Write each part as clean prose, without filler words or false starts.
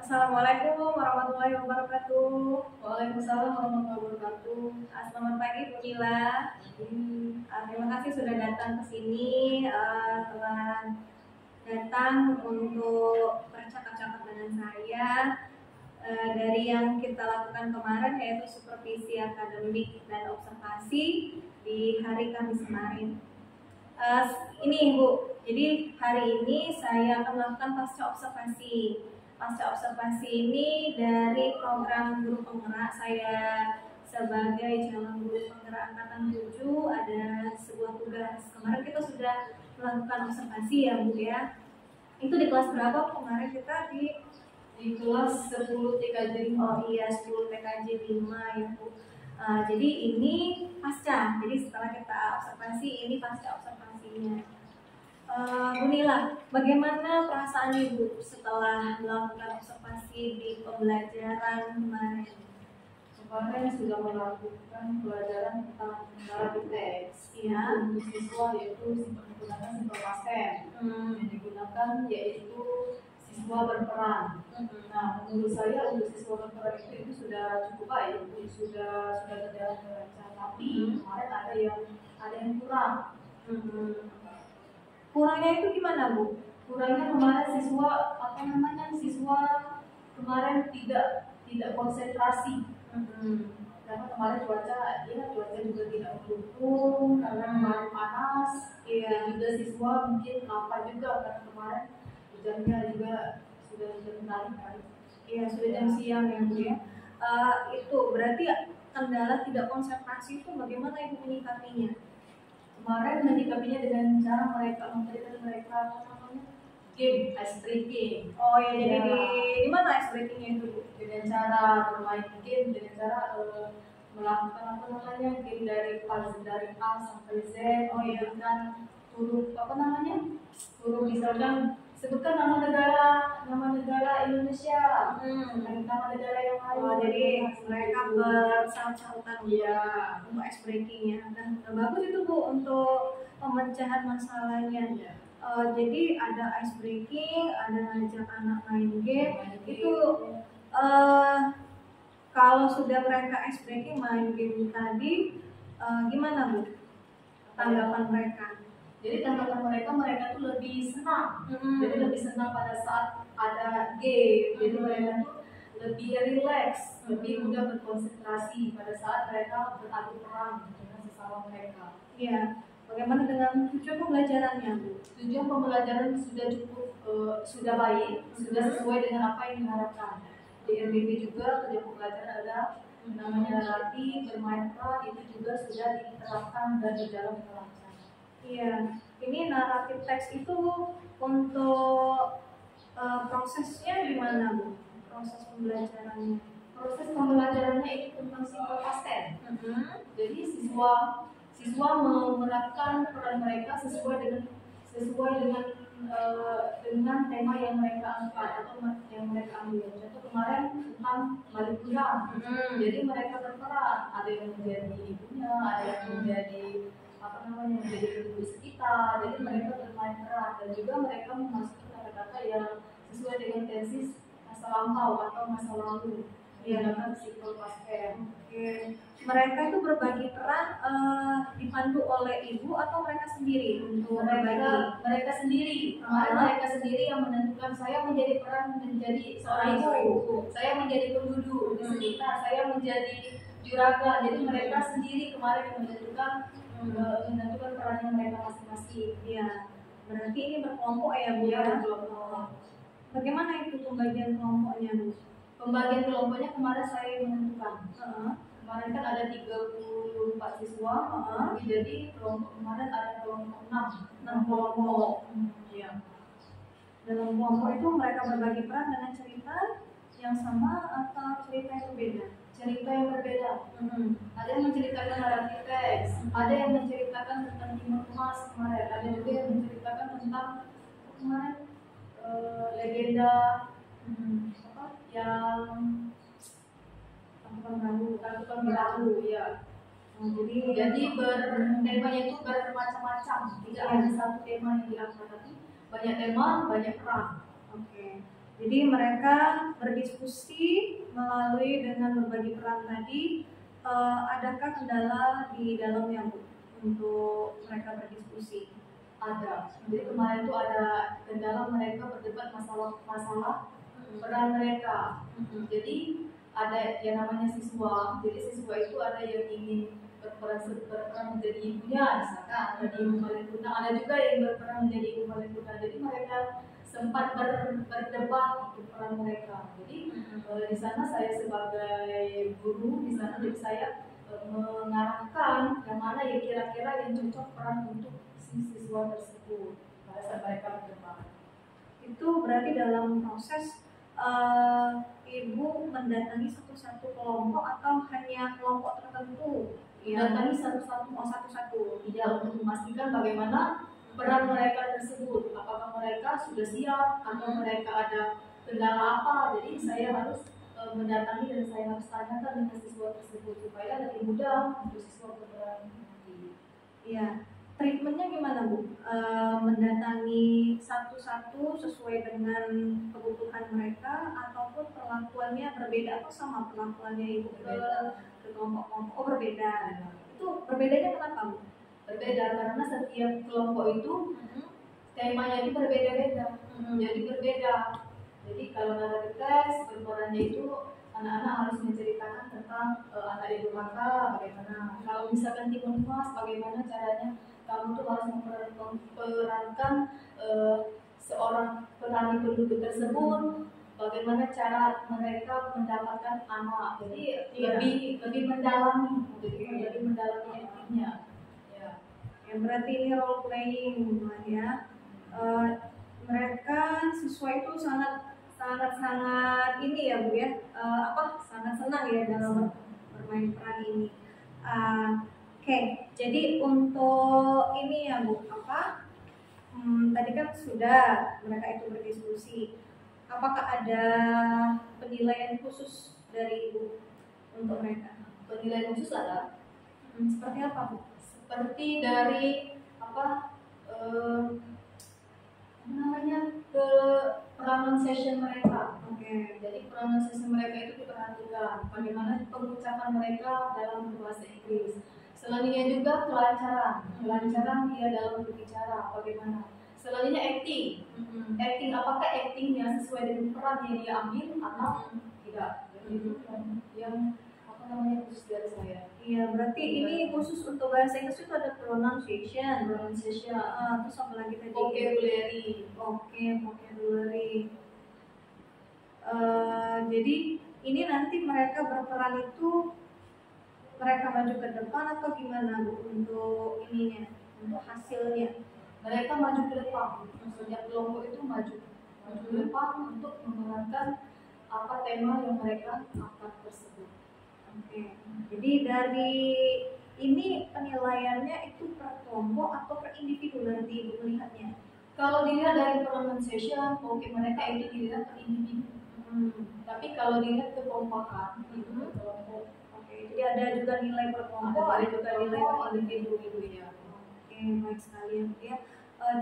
Assalamualaikum warahmatullahi wabarakatuh. Waalaikumsalam warahmatullahi wabarakatuh. Selamat pagi Bu Nila. Terima kasih sudah datang ke sini, telah datang untuk bercakap-cakap dengan saya dari yang kita lakukan kemarin, yaitu supervisi akademik dan observasi di hari Kamis kemarin. Ini Bu, jadi hari ini saya akan melakukan pasca observasi. Pasca observasi ini dari program guru penggerak, saya sebagai calon guru penggerak angkatan 7 ada sebuah tugas. Kemarin kita sudah melakukan observasi ya Bu ya. Itu di kelas berapa kemarin kita di kelas 10 TKJ 5. Oh iya, 10 TKJ 5 ya Bu. Jadi ini pasca, jadi setelah kita observasi, ini pasca observasinya. Bu Nila, bagaimana perasaan Ibu setelah melakukan observasi di pembelajaran kemarin? Kemarin sudah melakukan pelajaran tentang narasi teks Ya. untuk siswa, yaitu menggunakan simple past tense. Yang digunakan yaitu siswa berperan. Nah, menurut saya untuk siswa berperan itu sudah cukup baik, sudah berjalan dengan lancar. Tapi kemarin ada yang kurang. Kurangnya itu gimana Bu? Kurangnya kemarin siswa kemarin tidak konsentrasi. Karena kemarin cuaca juga tidak mendukung, karena kemarin panas. Dan juga siswa mungkin lapar juga karena kemarin hujannya juga sudah menarik. Iya, sudah jam siang ya Bu ya. Itu berarti kendala tidak konsentrasi itu bagaimana Ibu menyikapinya? Kemarin menyikapinya dengan cara memberikan mereka game, ice breaking. Oh ya, jadi di mana ice breakingnya itu Bu? Dengan cara bermain game, dengan cara melakukan game dari A sampai Z. Oh iya, dengan huruf huruf misalkan sebutkan nama negara Indonesia, nama negara yang lain. Oh, jadi mereka bersahut-sahutan untuk ice breaking ya. Dan bagus itu Bu untuk pemecahan masalahnya. Jadi ada ice breaking, ada ngajak anak main game. Itu kalau sudah mereka ice breaking main game tadi, gimana Bu tanggapan mereka? Jadi tanggapan mereka tuh lebih senang. Jadi lebih senang pada saat ada game. Jadi mereka tuh lebih relax, lebih mudah berkonsentrasi pada saat mereka beradu peran dengan sesama mereka. Iya. Bagaimana dengan tujuan pembelajarannya Bu? Tujuan pembelajaran sudah cukup, sudah baik, sudah sesuai dengan apa yang diharapkan. Di MBB juga tujuan pembelajaran ada namanya narasi, bermain peran, itu juga sudah diterapkan dan berjalan dengan lancar. Iya, ini naratif teks itu untuk prosesnya gimana Bu? Proses pembelajarannya? Proses pembelajarannya itu tentang simple past tense. Jadi siswa menerapkan peran mereka sesuai dengan tema yang mereka angkat atau yang mereka ambil. Contoh kemarin tentang balik pulang. Jadi mereka berperan, ada yang menjadi ibunya, ada yang menjadi menjadi guru sekitar. Jadi mereka bermain peran dan juga mereka memasukkan kata-kata yang sesuai dengan tensi masa lampau atau masa lalu. Menggunakan simple past tense. Oke. Mereka itu berbagi peran dipandu oleh ibu atau mereka sendiri untuk berbagi? Mereka sendiri. Mereka sendiri yang menentukan. Saya menjadi peran menjadi seorang ibu. Saya menjadi penduduk di sekitar. Saya menjadi juragan. Jadi mereka sendiri kemarin yang menentukan perannya mereka masing-masing. Iya. Berarti ini berkelompok ya Bu ya? Berkelompok. Bagaimana itu pembagian kelompoknya Bu? Pembagian kelompoknya kemarin saya menentukan. Kemarin kan ada 34 siswa, jadi kelompok kemarin ada kelompok 6 kelompok. Ya. Dalam kelompok itu mereka berbagi peran dengan cerita yang sama atau cerita yang berbeda? Cerita yang berbeda. Ada yang menceritakan narasi teks, ada yang menceritakan tentang Timur Emas kemarin, ada juga yang menceritakan tentang kemarin legenda yang Tangkuban Perahu ya. Jadi temanya itu bermacam-macam, tidak hanya satu tema yang diangkat, tapi banyak tema, banyak peran. Oke. Jadi mereka berdiskusi melalui dengan berbagi peran tadi. Adakah kendala di dalamnya Bu untuk mereka berdiskusi? Ada. Jadi kemarin itu ada kendala mereka berdebat masalah peran mereka. Jadi ada yang namanya siswa. Jadi siswa itu ada yang ingin berperan menjadi ibunya, misalkan jadi ibu paling guna. Ada juga yang berperan menjadi ibu paling guna. Jadi mereka sempat berdebat itu peran mereka. Jadi di sana saya sebagai guru di sana, jadi saya mengarahkan yang mana ya kira-kira yang cocok peran untuk siswa tersebut pada saat mereka berdebat. Itu berarti dalam proses ibu mendatangi satu-satu kelompok atau hanya kelompok tertentu? Mendatangi satu-satu, tidak, untuk memastikan bagaimana peran mereka tersebut, apakah mereka sudah siap atau mereka ada kendala apa. Jadi saya harus mendatangi dan saya harus tanyakan dengan siswa tersebut supaya lebih mudah untuk siswa berperan nanti. Iya. Treatmentnya gimana Bu? Mendatangi satu-satu sesuai dengan kebutuhan mereka ataupun perlakuannya berbeda atau sama perlakuannya Ibu ke kelompok-kelompok? Oh berbeda. Itu berbedanya kenapa Bu? Berbeda karena setiap kelompok itu temanya itu berbeda-beda. Jadi berbeda. Jadi kalau naratif tes berperannya itu anak-anak harus menceritakan tentang anak di durhaka bagaimana. Kalau misalkan timun emas bagaimana caranya kamu tuh harus memperankan seorang petani penduduk tersebut, bagaimana cara mereka mendapatkan anak. Jadi lebih mendalami, lebih mendalami aktifnya. Ya berarti ini role playing ya. Mereka siswa itu sangat ini ya Bu ya, sangat senang ya dalam bermain peran ini. Oke, jadi untuk ini ya Bu, tadi kan sudah mereka itu berdiskusi. Apakah ada penilaian khusus dari Ibu untuk mereka? Penilaian khusus ada. Seperti apa Bu? Seperti dari ke pronunciation mereka. Jadi pronunciation mereka itu diperhatikan bagaimana pengucapan mereka dalam berbahasa Inggris. Selanjutnya juga kelancaran dia dalam berbicara bagaimana. Selanjutnya acting. Apakah actingnya sesuai dengan peran yang dia ambil atau tidak. Jadi itu yang khusus dari saya. Iya, berarti ini khusus untuk bahasa Inggris itu ada pronunciation. Terus apa lagi tadi? Vocabulary. Jadi ini nanti mereka berperan itu mereka maju ke depan atau gimana Bu untuk ininya, untuk hasilnya? Mereka maju ke depan. Setiap kelompok itu maju ke depan untuk memerankan apa tema yang mereka angkat tersebut. Jadi dari ini penilaiannya itu per kelompok atau per individu nanti Ibu melihatnya? Kalau dilihat dari pronunciation, mereka itu dilihat per individu. Tapi kalau dilihat kekompakan itu per kelompok. Jadi ada juga nilai per kelompok, ada juga nilai per individu ya. Baik sekali ya.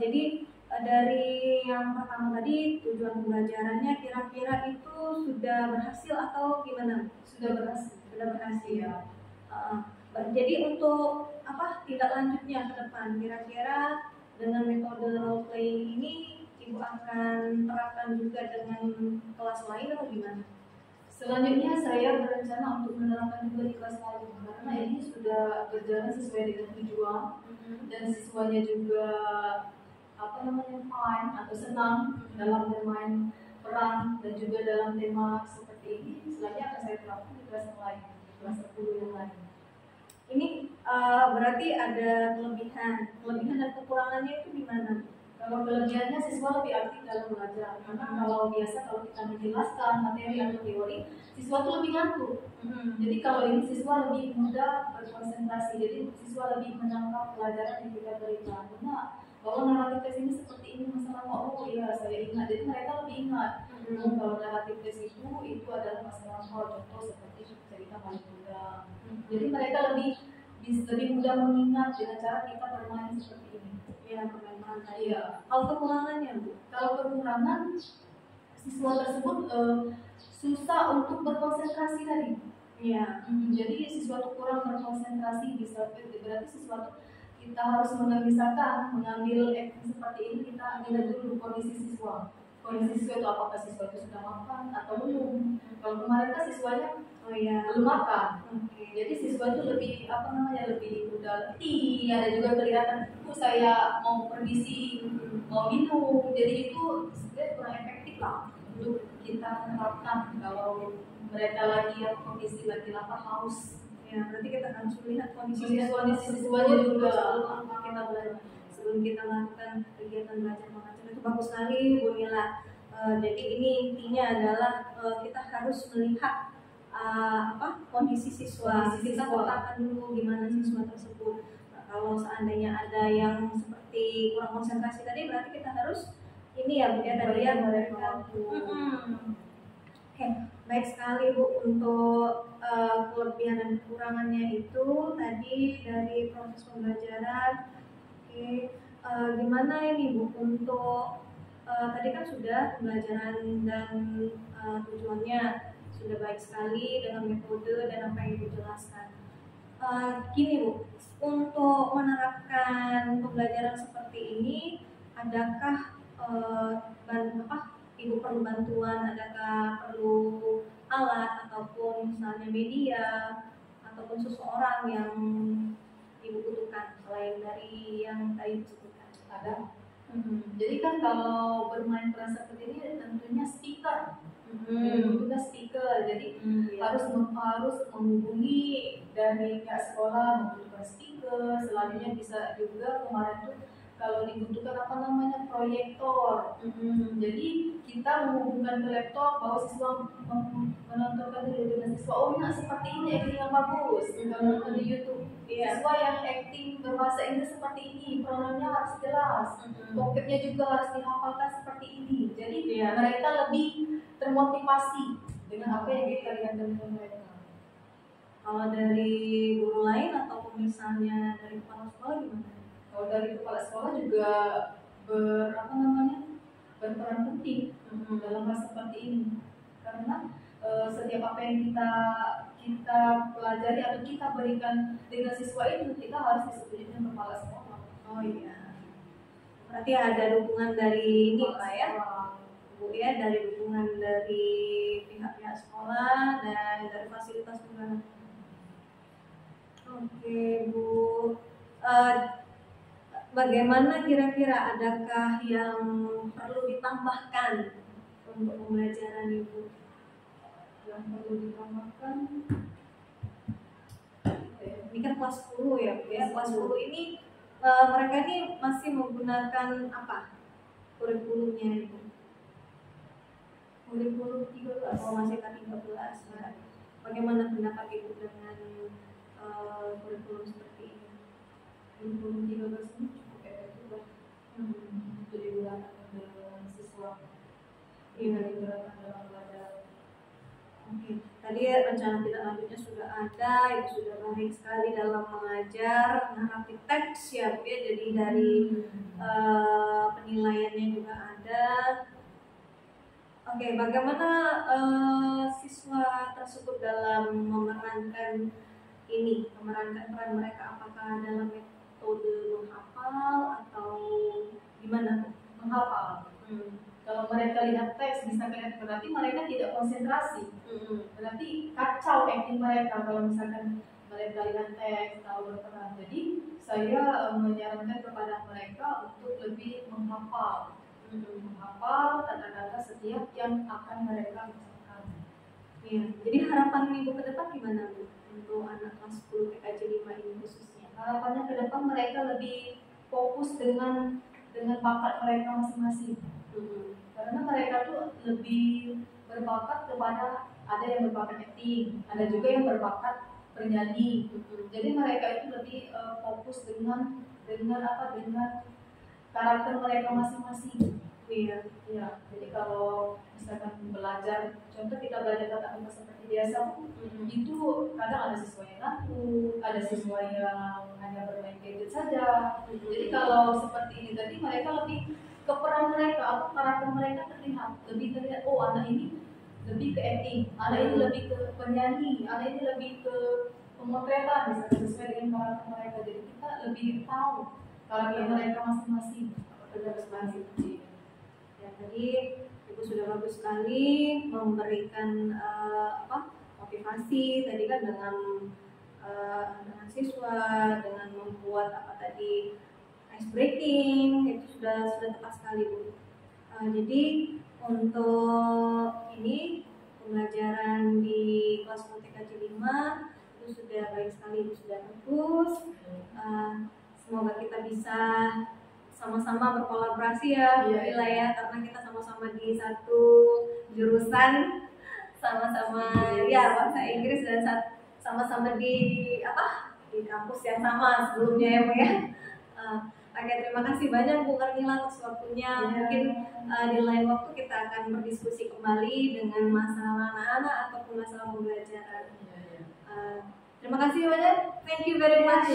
Jadi dari yang pertama tadi tujuan pembelajarannya kira-kira itu sudah berhasil atau gimana? Sudah berhasil ya. Jadi untuk tindak lanjutnya ke depan kira-kira dengan metode role playing ini Ibu akan terapkan juga dengan kelas lain atau gimana? Selanjutnya saya berencana untuk menerapkan juga di kelas lain karena ini sudah berjalan sesuai dengan tujuan dan siswanya juga fine atau senang dalam bermain peran dan juga dalam tema seperti ini. Selanjutnya akan saya terapkan di kelas lain, kelas 10 yang lain. Ini berarti ada kelebihan dan kekurangannya itu di mana? Kalau kelebihannya siswa lebih aktif dalam belajar karena kalau kita menjelaskan materi atau teori, siswa itu lebih ngantuk. Jadi kalau ini siswa lebih mudah berkonsentrasi, jadi siswa lebih menangkap pelajaran yang kita berikan. Karena bahwa naratif tes ini seperti ini masalah saya ingat, jadi mereka lebih ingat. Kalau naratif tes itu adalah masalah contoh seperti cerita paling mudah. Jadi mereka lebih mudah mengingat dengan cara kita bermain seperti ini. Kalau kekurangannya Bu? Kalau kekurangan siswa tersebut susah untuk berkonsentrasi tadi. Iya. Jadi siswa itu kurang berkonsentrasi, berarti siswa itu kita harus mengambil action seperti ini, kita lihat dulu kondisi siswa. Kondisi siswa itu apakah siswa itu sudah makan atau belum. Kalau kemarin kan siswanya belum makan. Jadi siswa itu lebih lebih udah letih, ada juga kelihatan saya mau permisi, mau minum. Jadi itu sebenarnya kurang efektif lah untuk kita menerapkan kalau mereka lagi kondisi lagi lapar haus. Ya, berarti kita harus melihat kondisi siswanya juga sebelum kita melakukan kegiatan belajar mengajar. Itu bagus sekali Bu Nila. Jadi ini intinya adalah kita harus melihat kondisi siswa. Kita petakan dulu gimana siswa tersebut. Kalau seandainya ada yang seperti kurang konsentrasi tadi, berarti kita harus ini ya Bu ya tadi ya mereka. Oke, baik sekali Bu untuk kelebihan dan kekurangannya itu tadi dari proses pembelajaran. Oke, gimana ini Bu untuk tadi kan sudah pembelajaran dan tujuannya sudah baik sekali dengan metode dan apa yang Ibu jelaskan. Gini Bu, untuk menerapkan pembelajaran seperti ini, adakah Ibu perlu bantuan, adakah perlu alat ataupun misalnya media ataupun seseorang yang Ibu butuhkan selain dari yang tadi disebutkan? Ada. Jadi kan kalau bermain peran seperti ini tentunya speaker. Juga speaker, jadi harus menghubungi dari pihak sekolah membutuhkan speaker. Selanjutnya bisa juga kemarin tuh kalau dibutuhkan proyektor. Jadi kita menghubungkan ke laptop bahwa siswa menontonkan dengan siswa seperti ini acting yang bagus. Kalau nonton di YouTube siswa yang acting berbahasa Inggris seperti ini, pronounnya harus jelas, vocabnya juga harus dihafalkan seperti ini. Jadi mereka lebih termotivasi dengan apa yang kita lihat dari mereka. Kalau dari guru lain atau misalnya dari kepala sekolah gimana? Kalau dari kepala sekolah juga berperan penting dalam hal seperti ini, karena setiap apa yang kita pelajari atau kita berikan dengan siswa itu kita harus disetujui dengan kepala sekolah. Oh iya, berarti ada dukungan dari ini Pak ya Bu ya, dari dukungan dari pihak-pihak sekolah dan dari fasilitas juga. Oke Bu, bagaimana kira-kira, adakah yang perlu ditambahkan untuk pembelajaran Ibu? Yang perlu ditambahkan, ini kan kelas 10 ya Bu ya, kelas 10 ini mereka ini masih menggunakan apa kurikulumnya Ibu? Kurikulum 13, masih K13. Nah, bagaimana pendapat Ibu dengan kurikulum seperti ini? kurikulum 13 ini cukup efektif untuk digunakan dengan siswa. Digunakan dalam pelajaran. Oke, tadi rencana tidak lanjutnya sudah ada, itu sudah baik sekali dalam mengajar narratif teks ya Bu ya, jadi dari penilaiannya juga ada. Oke, bagaimana siswa tersebut dalam memerankan peran mereka, apakah dalam metode menghafal atau gimana? Menghafal. Kalau mereka lihat teks bisa kelihatan, berarti mereka tidak konsentrasi. Berarti kacau acting mereka kalau misalkan mereka lihat teks tahu berperan. Jadi saya menyarankan kepada mereka untuk lebih menghafal. Menghafal kata-kata setiap yang akan mereka ucapkan. Iya. Jadi harapan Ibu ke depan gimana Bu untuk anak kelas 10 PKJ 5 ini khususnya? Harapannya ke depan mereka lebih fokus dengan bakat mereka masing-masing. Karena mereka tuh lebih berbakat kepada, ada yang berbakat acting, ada juga yang berbakat bernyanyi. Jadi mereka itu lebih fokus dengan karakter mereka masing-masing. Iya. Jadi kalau misalkan belajar, contoh kita belajar tatap muka seperti biasa, itu kadang ada siswa yang ngantuk, ada siswa yang hanya bermain gadget saja. Jadi kalau seperti ini tadi mereka lebih keperan mereka atau karakter mereka lebih terlihat, oh anak ini lebih ke acting, anak ini lebih ke penyanyi, anak ini lebih ke pemotretan, misalnya sesuai dengan karakter mereka. Jadi kita lebih tahu karakter mereka masing-masing. Ya, tadi Ibu sudah bagus sekali memberikan motivasi tadi kan dengan siswa, dengan membuat tadi ice breaking, itu sudah tepat sekali Bu. Jadi untuk ini pembelajaran di kelas MTKJ 5 itu sudah baik sekali, itu sudah bagus. Semoga kita bisa sama-sama berkolaborasi ya, Bila ya, karena kita sama-sama di satu jurusan, sama-sama ya bahasa Inggris dan sama-sama di kampus yang sama sebelumnya ya Bu ya. Oke, terima kasih banyak Bu Karmila atas waktunya. Mungkin di lain waktu kita akan berdiskusi kembali dengan masalah anak-anak ataupun masalah pembelajaran. Terima kasih banyak. Thank you very much.